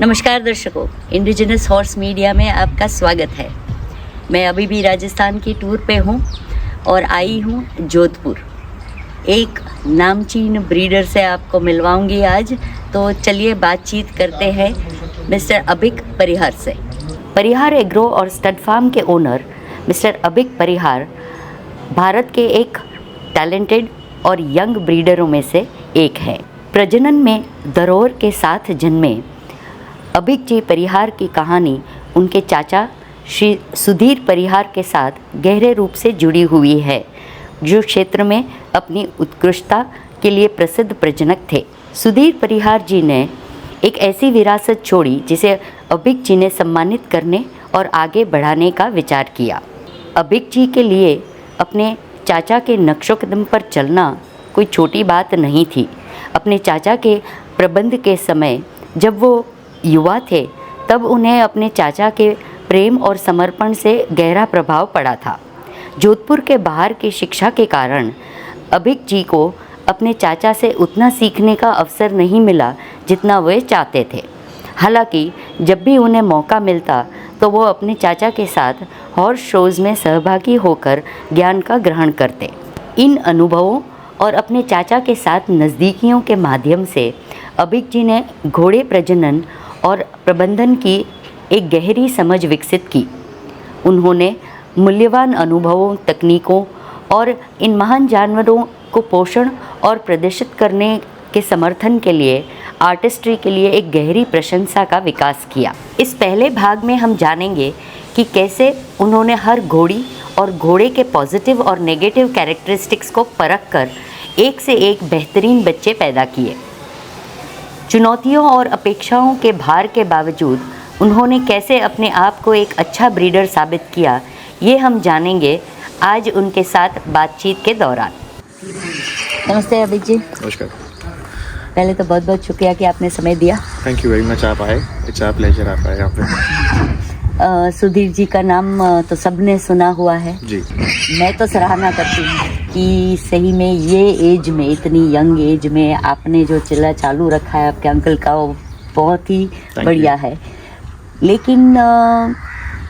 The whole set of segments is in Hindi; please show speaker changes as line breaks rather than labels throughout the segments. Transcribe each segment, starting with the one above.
नमस्कार दर्शकों, इंडिजिनस हॉर्स मीडिया में आपका स्वागत है। मैं अभी भी राजस्थान की टूर पे हूँ और आई हूँ जोधपुर। एक नामचीन ब्रीडर से आपको मिलवाऊंगी आज, तो चलिए बातचीत करते हैं मिस्टर अभिक परिहार से। परिहार एग्रो और स्टड फार्म के ओनर मिस्टर अभिक परिहार भारत के एक टैलेंटेड और यंग ब्रीडरों में से एक है। प्रजनन में धरोहर के साथ जन्मे अभिक जी परिहार की कहानी उनके चाचा श्री सुधीर परिहार के साथ गहरे रूप से जुड़ी हुई है, जो क्षेत्र में अपनी उत्कृष्टता के लिए प्रसिद्ध प्रजनक थे। सुधीर परिहार जी ने एक ऐसी विरासत छोड़ी जिसे अभिक जी ने सम्मानित करने और आगे बढ़ाने का विचार किया। अभिक जी के लिए अपने चाचा के नक्शो कदम पर चलना कोई छोटी बात नहीं थी। अपने चाचा के प्रबंध के समय जब वो युवा थे, तब उन्हें अपने चाचा के प्रेम और समर्पण से गहरा प्रभाव पड़ा था। जोधपुर के बाहर की शिक्षा के कारण अभिक जी को अपने चाचा से उतना सीखने का अवसर नहीं मिला जितना वे चाहते थे। हालांकि जब भी उन्हें मौका मिलता तो वो अपने चाचा के साथ हॉर्स शोज़ में सहभागी होकर ज्ञान का ग्रहण करते। इन अनुभवों और अपने चाचा के साथ नज़दीकियों के माध्यम से अभिक जी ने घोड़े प्रजनन और प्रबंधन की एक गहरी समझ विकसित की। उन्होंने मूल्यवान अनुभवों, तकनीकों और इन महान जानवरों को पोषण और प्रदर्शित करने के समर्थन के लिए आर्टिस्ट्री के लिए एक गहरी प्रशंसा का विकास किया। इस पहले भाग में हम जानेंगे कि कैसे उन्होंने हर घोड़ी और घोड़े के पॉजिटिव और नेगेटिव कैरेक्टरिस्टिक्स को परख कर एक से एक बेहतरीन बच्चे पैदा किए। चुनौतियों और अपेक्षाओं के भार के बावजूद उन्होंने कैसे अपने आप को एक अच्छा ब्रीडर साबित किया, ये हम जानेंगे आज उनके साथ बातचीत के दौरान। नमस्ते अभिक जी।
नमस्कार।
पहले तो बहुत बहुत शुक्रिया कि आपने समय दिया।
थैंक यू वेरी मच, आप आए। इट्स आवर प्लेजर आप आए यहाँ पे।
सुधीर जी का नाम तो सबने सुना हुआ है
जी।
मैं तो सराहना करती हूँ कि सही में ये एज में, इतनी यंग एज में आपने जो चिल्ला चालू रखा है आपके अंकल का, वो बहुत ही बढ़िया है। लेकिन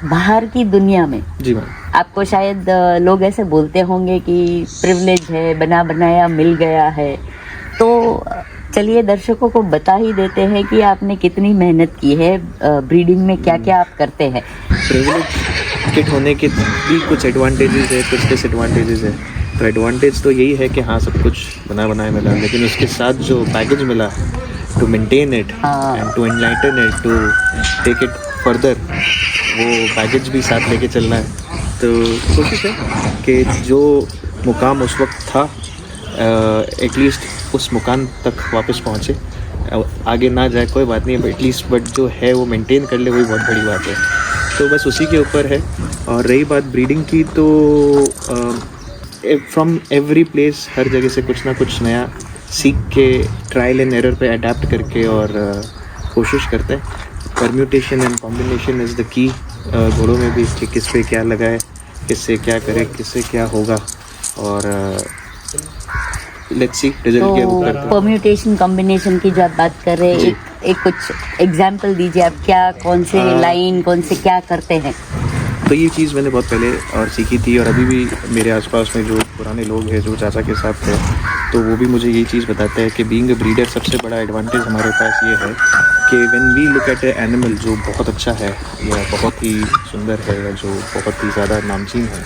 बाहर की दुनिया में
जी मैम,
आपको शायद लोग ऐसे बोलते होंगे कि प्रिविलेज है, बना बनाया मिल गया है। तो चलिए दर्शकों को बता ही देते हैं कि आपने कितनी मेहनत की है, ब्रीडिंग में क्या क्या आप करते हैं।
प्रिविलेज किट होने के भी कुछ एडवांटेजेस है, कुछ डिसएडवांटेजेस है। तो एडवांटेज तो यही है कि हाँ सब कुछ बना बनाया मिला, लेकिन उसके साथ जो बैगेज मिला to maintain it and to enlighten it, to take it further, वो बैगेज भी साथ लेके चलना है। तो कोशिश है कि जो मुकाम उस वक्त था एटलीस्ट उस मुकाम तक वापस पहुँचे। आगे ना जाए कोई बात नहीं, एटलीस्ट बट जो है वो मेंटेन कर ले, वही बहुत बड़ी बात है। तो बस उसी के ऊपर है। और रही बात ब्रीडिंग की, तो फ्रॉम एवरी प्लेस, हर जगह से कुछ ना कुछ नया सीख के ट्रायल एंड एरर पे अडेप्ट करके और कोशिश करते हैं। Permutation and combination is the key घोड़ों में भी, कि किस पे क्या लगाए, किससे क्या करे, किससे क्या होगा, और लेट्स सी रिजल्ट के ऊपर।
परम्यूटेशन कॉम्बिनेशन की जो आप बात कर रहे हैं, एक कुछ एग्जांपल दीजिए आप, क्या कौन से लाइन, कौन से क्या करते हैं।
तो ये चीज़ मैंने बहुत पहले और सीखी थी, और अभी भी मेरे आसपास में जो पुराने लोग हैं जो चाचा के साथ थे, तो वो भी मुझे यही चीज़ बताते हैं कि बीइंग अ ब्रीडर सबसे बड़ा एडवांटेज हमारे पास ये है कि when we look at a animal जो बहुत अच्छा है या बहुत ही सुंदर है या जो बहुत ही ज़्यादा नामचीन है,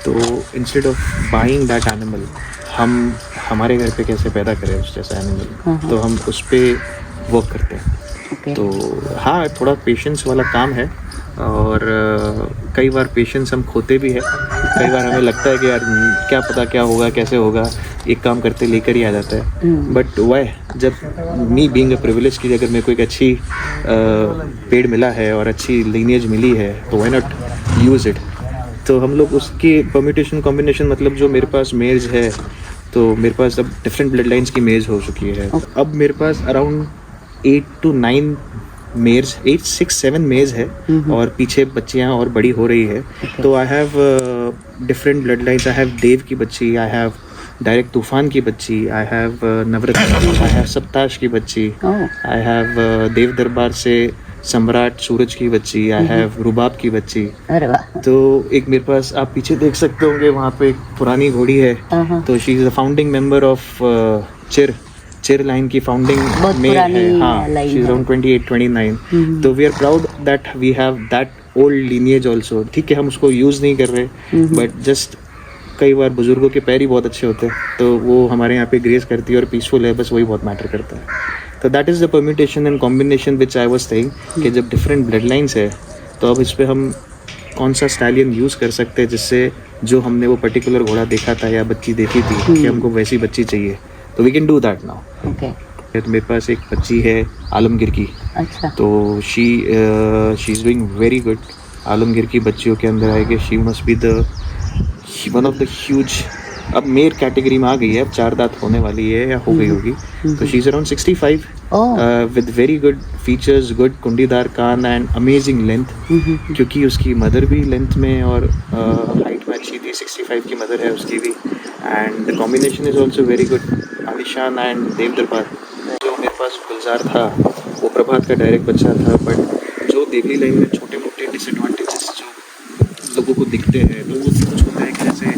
तो instead of buying that animal, हम हमारे घर पे कैसे पैदा करें उस जैसा एनिमल, तो हम उस पर वर्क करते हैं। तो हाँ, थोड़ा पेशेंस वाला काम है, और कई बार पेशेंस हम खोते भी हैं। कई बार हमें लगता है कि यार क्या पता क्या होगा, कैसे होगा, एक काम करते लेकर ही आ जाता है। बट वाई, जब मी बीइंग अ प्रिविलेज की, अगर मेरे को एक अच्छी पेड़ मिला है और अच्छी लीनिएज मिली है, तो व्हाई नॉट यूज़ इट। तो हम लोग उसके परम्यूटेशन कॉम्बिनेशन, मतलब जो मेरे पास मेज है, तो मेरे पास अब डिफरेंट ब्लड लाइन्स की मेज हो चुकी है। अब मेरे पास अराउंड 8 to 9 मेयर्स, 8, 6, 7 मेज है, और पीछे बच्चियाँ और बड़ी हो रही है। तो आई हैव डिफरेंट ब्लड लाइन्स। आई हैव देव की बच्ची, आई हैव डायरेक्ट तूफान की बच्ची, I have Navratna, I have सप्ताश की बच्ची,
ओह
आई हैव देव दरबार से सम्राट सूरज की बच्ची, आई हैव रुबाब की बच्ची।
अरे वाह।
तो एक मेरे पास आप पीछे देख सकते होंगे, वहाँ पे एक पुरानी घोड़ी है।
हाँ।
तो she is a founding member of चिर लाइन की फाउंडिंग
बहुत
में
पुरानी
है। हाँ,
लाइन
शी इज
है।
अराउंड 28-29। तो we are proud that we have that old lineage also. ठीक है, हम उसको यूज़ नहीं कर रहे, बट जस्ट कई बार बुजुर्गों के पैर ही बहुत अच्छे होते हैं, तो वो हमारे यहाँ पे ग्रेस करती है और पीसफुल है, बस वही बहुत मैटर करता है। तो that is the permutation and combination which I was saying कि जब डिफरेंट ब्लड लाइन्स है, तो अब इस पर हम कौन सा स्टैलियन यूज़ कर सकते हैं जिससे जो हमने वो पर्टिकुलर घोड़ा देखा था या बच्ची देखी थी कि हमको वैसी बच्ची चाहिए, तो we can do that now.
Okay.
तो मेरे पास एक बच्ची है आलमगीर की,
अच्छा।
तो she is doing very good. Alamgir की बच्चियों के अंदर आएगी, she must be the one of the huge, अब मेयर कैटेगरी में आ गई है, अब 4 दांत होने वाली है या हो गई होगी। तो she is around 65 with very good features, good कुंडीदार कान एंड अमेजिंग लेंथ, क्योंकि उसकी मदर भी लेंथ में और हाइट में अच्छी थी, 65 की मदर है उसकी भी। And the combination is also very good. आलिशान एंड देव दरबार। जो मेरे पास गुलजार था वो प्रभात का डायरेक्ट बच्चा था, बट जो देवली लाइन में छोटे मोटे डिसएडवांटेजेस जो लोगों को दिखते हैं, तो वो कुछ होता है कि जैसे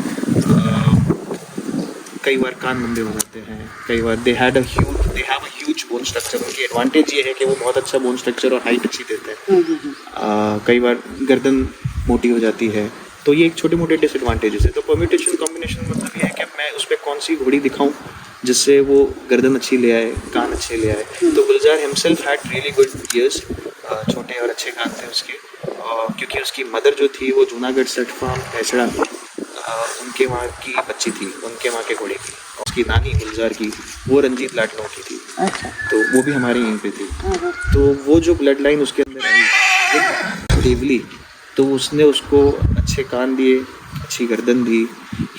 कई बार कान लंबे हो जाते हैं, कई बार they have a huge bone structure. उनकी एडवांटेज ये है कि वो बहुत अच्छा बोन स्ट्रक्चर और हाइट अच्छी देते हैं। कई बार गर्दन मोटी हो जाती है, तो ये एक छोटे मोटे डिसएडवांटेजेस है। तो परम्यूटेशन कॉम्बिनेशन मतलब ये है कि मैं उस पर कौन सी घोड़ी दिखाऊं जिससे वो गर्दन अच्छी ले आए, कान अच्छे ले आए। तो Gulzar himself had really good ears, छोटे और अच्छे कान थे उसके, क्योंकि उसकी मदर जो थी वो जूनागढ़ सेट फार्म भैंसड़ा, उनके वहाँ की बच्ची थी, उनके वहाँ के घोड़े की। उसकी नानी गुलजार की वो रंजीत लाडनों की थी।
अच्छा।
तो वो भी हमारे यहीं पे थी। तो वो जो ब्लड लाइन उसके अंदर आई देवली, तो उसने उसको अच्छे कान दिए, अच्छी गर्दन दी।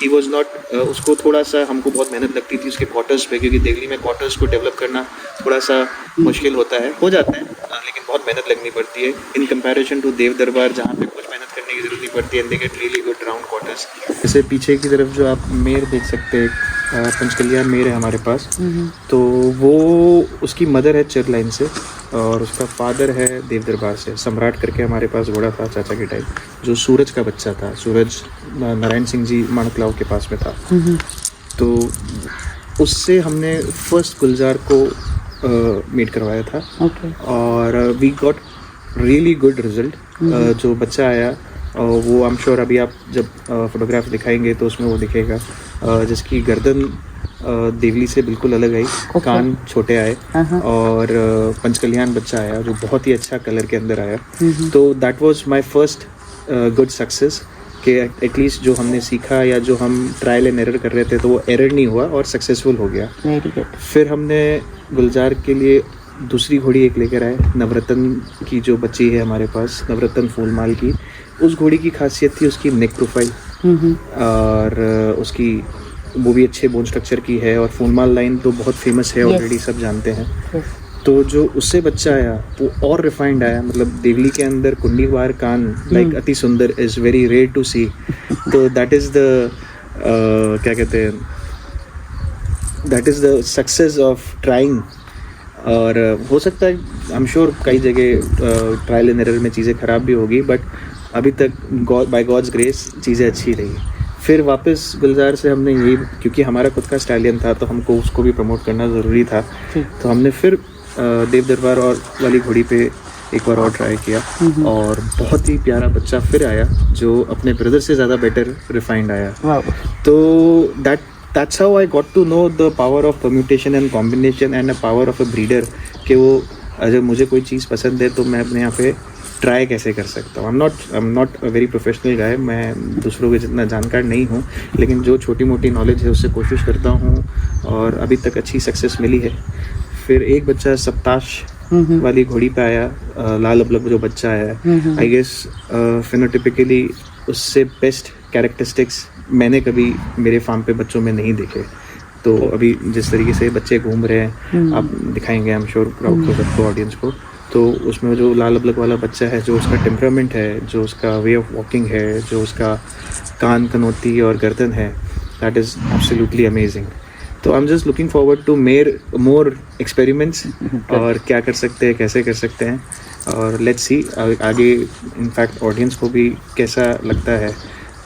ही वॉज नॉट, उसको थोड़ा सा हमको बहुत मेहनत लगती थी उसके क्वार्टर्स पे, क्योंकि देवली में क्वार्टर्स को डेवलप करना थोड़ा सा मुश्किल होता है, हो जाता है, लेकिन बहुत मेहनत लगनी पड़ती है इन कंपैरिजन टू देव दरबार, जहाँ पे कुछ मेहनत करने की जरूरत नहीं पड़ती है। And they get really good round quarters. जैसे पीछे की तरफ जो आप मेर देख सकते हैं, पंचकल्याण मेर है हमारे पास, तो वो उसकी मदर है चिर लाइन से और उसका फादर है देव दरबार से। सम्राट करके हमारे पास घोड़ा था चाचा के टाइम, जो सूरज का बच्चा था। सूरज नारायण सिंह जी माणकलाव के पास में था। तो उससे हमने फर्स्ट गुलजार को मीट करवाया था। और we got really good result. जो बच्चा आया वो आई एम श्योर अभी आप जब फोटोग्राफ दिखाएंगे तो उसमें वो दिखेगा, जिसकी गर्दन देवली से बिल्कुल अलग आई, कान छोटे आए और पंचकल्याण बच्चा आया जो बहुत ही अच्छा कलर के अंदर आया। तो that was my first good success कि एटलीस्ट जो हमने सीखा या जो हम ट्रायल एंड एरर कर रहे थे तो वो एरर नहीं हुआ और सक्सेसफुल हो गया।
Very good.
फिर हमने गुलजार के लिए दूसरी घोड़ी एक लेकर आए, नवरत्न की जो बच्ची है हमारे पास, नवरत्न फूलमाल की। उस घोड़ी की खासियत थी उसकी नेक प्रोफाइल और उसकी वो भी अच्छे बोन स्ट्रक्चर की है, और फूलमाल लाइन तो बहुत फेमस है ऑलरेडी, सब जानते हैं। तो जो उससे बच्चा आया वो और रिफाइंड आया, मतलब देवली के अंदर कुंडीवार कान लाइक अति सुंदर इज़ वेरी रेयर टू सी। तो दैट इज़ द क्या कहते हैं, that is the success of trying. और हो सकता है आई एम श्योर कई जगह ट्रायल एंड एरर में चीज़ें ख़राब भी होगी, बट अभी तक बाय गॉड्स ग्रेस चीज़ें अच्छी रही। फिर वापस गुलजार से हमने यही, क्योंकि हमारा खुद का स्टैलियन था तो हमको उसको भी प्रमोट करना ज़रूरी था, तो हमने फिर देव दरबार और वाली घोड़ी पे एक बार और ट्राई किया और बहुत ही प्यारा बच्चा फिर आया जो अपने ब्रदर से ज़्यादा बेटर रिफाइंड आया। तो that's how I got to know the power of permutation and combination and the power of a breeder, कि वो अगर मुझे कोई चीज़ पसंद है तो मैं अपने यहाँ पे ट्राई कैसे कर सकता हूँ। I am not a very professional guy, मैं दूसरों के जितना जानकार नहीं हूँ, लेकिन जो छोटी मोटी नॉलेज है उससे कोशिश करता हूँ और अभी तक अच्छी सक्सेस मिली है। फिर एक बच्चा सप्ताश वाली घोड़ी पे आया, लाल अबलग जो बच्चा आया, आई गेस फिनोटिपिकली उससे बेस्ट कैरेक्टरिस्टिक्स मैंने कभी मेरे फार्म पे बच्चों में नहीं देखे। तो अभी जिस तरीके से बच्चे घूम रहे हैं, आप दिखाएंगे आई एम श्योर क्राउड को, सबको, ऑडियंस को, तो उसमें जो लाल अबलग वाला बच्चा है, जो उसका टेम्परामेंट है, जो उसका वे ऑफ वॉकिंग है, जो उसका कान कनौती और गर्दन है, दैट इज़ एब्सोल्युटली अमेजिंग. तो I am just looking forward to more experiments और क्या कर सकते हैं, कैसे कर सकते हैं, और लेट्स सी आगे इनफैक्ट ऑडियंस को भी कैसा लगता है.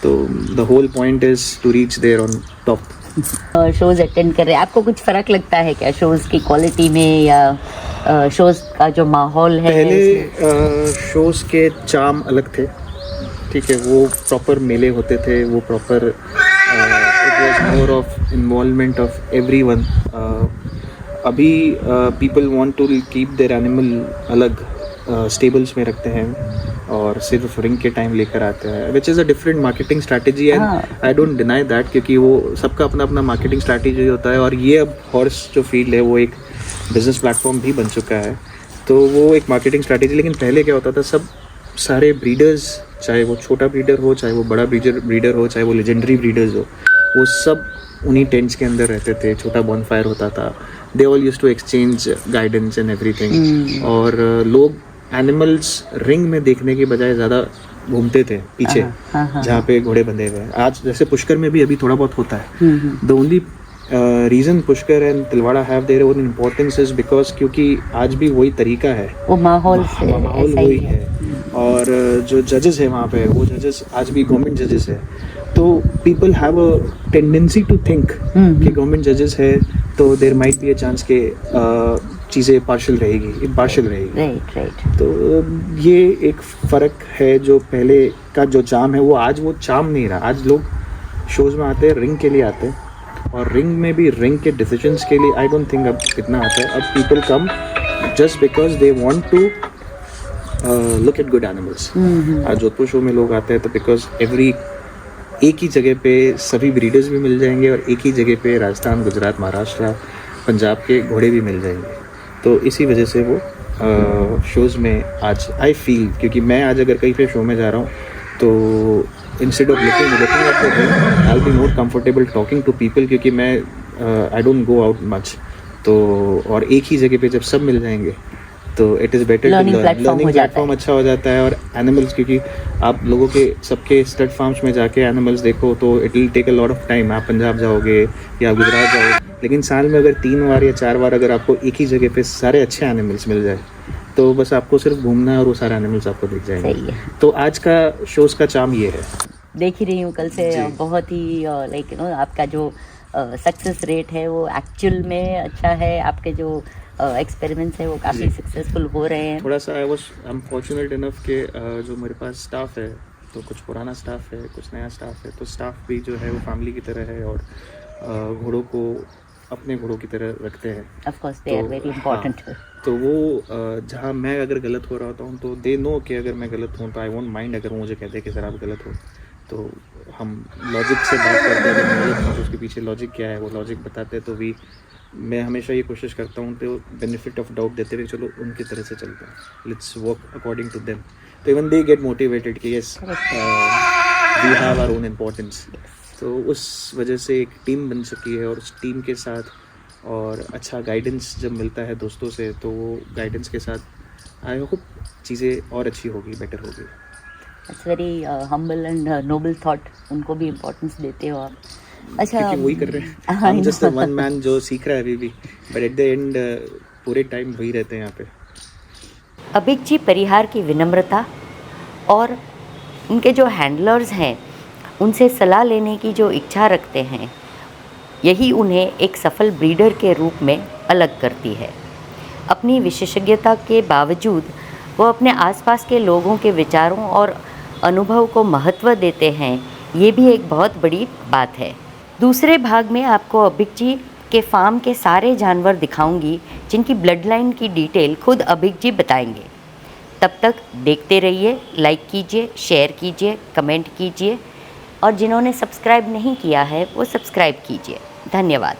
तो the whole point is to reach there on top.
Shows attend कर रहे हैं, आपको कुछ फ़र्क लगता है क्या शोज़ की क्वालिटी में या शोज़ का जो माहौल है?
पहले शोज़ के चार्म अलग थे, ठीक है, वो प्रॉपर मेले होते थे, वो proper it was more of involvement of everyone. अभी people want to keep their animal अलग स्टेबल्स में रखते हैं और सिर्फ रिंग के टाइम लेकर आते हैं, which is a different marketing strategy and I don't deny that, क्योंकि वो सबका अपना अपना मार्केटिंग स्ट्रैटेजी होता है. और ये अब हॉर्स जो फील्ड है वो एक बिजनेस प्लेटफॉर्म भी बन चुका है, तो वो एक मार्केटिंग स्ट्रैटेजी. लेकिन पहले क्या होता था, सब सारे ब्रीडर्स, चाहे वो छोटा ब्रीडर हो, चाहे वो बड़ा ब्रीडर हो, चाहे वो लेजेंडरी ब्रीडर्स हो, वो सब उन्हीं टेंट्स के अंदर रहते थे. छोटा बॉनफायर होता था, they all used to exchange guidance and everything. और लोग एनिमल्स रिंग में देखने के बजाय ज़्यादा घूमते थे पीछे, जहाँ पे घोड़े बंधे हुए हैं. आज जैसे पुष्कर में भी अभी थोड़ा बहुत होता है. The only reason Pushkar and Tilwara have their own importance is because क्योंकि आज भी वही तरीका है,
वो माहौल से
माहौल वही है. और जो जजेस है वहाँ पे, वो जजेस आज भी गवर्नमेंट जजेस है. तो people have a tendency to think कि गवर्नमेंट जजेस है तो there might be a chance के चीज़ें इम्पार्शियल रहेगी.
राइट.
तो ये एक फ़र्क है. जो पहले का जो चार्म है वो आज वो चार्म नहीं रहा. आज लोग शोज़ में आते हैं, रिंग के लिए आते हैं, और रिंग में भी रिंग के डिसीजंस के लिए आई डोंट थिंक अब इतना आता है. अब people come just because they want to look at good animals. आज जोधपुर शो में लोग आते हैं तो बिकॉज एक ही जगह पे सभी ब्रीडर्स भी मिल जाएंगे और एक ही जगह पे राजस्थान, गुजरात, महाराष्ट्र, पंजाब के घोड़े भी मिल जाएंगे. तो इसी वजह से वो शोज़ में आज आई फील, क्योंकि मैं आज अगर कहीं पे शो में जा रहा हूँ तो instead of looking at the ring I will be more comfortable talking to people, क्योंकि मैं I don't go out much. तो और एक ही जगह पे जब सब मिल जाएंगे तो it is better to learning platform अच्छा हो जाता है. और एनिमल्स, क्योंकि आप लोगों के सबके स्टड फार्म्स में जाके एनिमल्स देखो तो it will take a lot of time. आप पंजाब जाओगे या गुजरात जाओगे, लेकिन साल में अगर 3 बार या 4 बार अगर आपको एक ही जगह पे सारे अच्छे एनिमल्स मिल जाए तो बस आपको सिर्फ घूमना है और वो सारे एनिमल्स आपको दिख जाएंगे. तो आज का शोज़ का चार्म ये है.
देख ही रही हूँ कल से, बहुत ही लाइक यू नो आपका जो सक्सेस रेट है वो एक्चुअल में अच्छा है. आपके जो एक्सपेरिमेंट्स है वो काफ़ी सक्सेसफुल हो रहे हैं.
थोड़ा सा आई एम फॉर्चुनेट इनफ के जो मेरे पास स्टाफ है, तो कुछ पुराना स्टाफ है, कुछ नया स्टाफ है. तो स्टाफ भी जो है वो फैमिली की तरह है और घोड़ों को अपने घोड़ों की तरह रखते हैं.
Of course they are very important.
तो वो जहाँ मैं अगर गलत हो रहा होता हूँ तो दे नो कि अगर मैं गलत हूँ तो आई वोंट माइंड अगर वो मुझे कहते हैं कि सर आप गलत हो. तो हम लॉजिक से बात करते हैं, अगर मैं गलत हूँ तो उसके पीछे लॉजिक क्या है वो लॉजिक बताते हैं. तो भी मैं हमेशा ये कोशिश करता हूँ तो बेनिफिट ऑफ डाउट देते हुए चलो उनकी तरह से चलते हैं, let's work according to them. तो इवन दे गेट मोटिवेटेड कि yes we have our own importance. तो उस वजह से एक टीम बन चुकी है और उस टीम के साथ और अच्छा गाइडेंस जब मिलता है दोस्तों से तो वो गाइडेंस के साथ आई होप चीज़ें और अच्छी होगी, बेटर होगी.
It's very humble and noble thought. उनको भी इम्पोर्टेंस देते हो आप. अच्छा,
क्योंकि वही कर रहे हैं. हम जस्ट वन मैन जो सीख रहा है अभी भी, बट एट द एंड पूरे टाइम वही रहते हैं यहाँ पे.
अभिक जी परिहार की विनम्रता और उनके जो हैंडलर्स हैं उनसे सलाह लेने की जो इच्छा रखते हैं, यही उन्हें एक सफल ब्रीडर के रूप में अलग करती है. अपनी विशेषज्ञता के बावजूद वो अपने आसपास के लोगों के विचारों और अनुभव को महत्व देते हैं. ये भी एक बहुत बड़ी बात है. दूसरे भाग में आपको अभिक जी के फार्म के सारे जानवर दिखाऊंगी जिनकी ब्लड लाइन की डिटेल खुद अभिक जी बताएंगे. तब तक देखते रहिए, लाइक कीजिए, शेयर कीजिए, कमेंट कीजिए और जिन्होंने सब्सक्राइब नहीं किया है वो सब्सक्राइब कीजिए. धन्यवाद.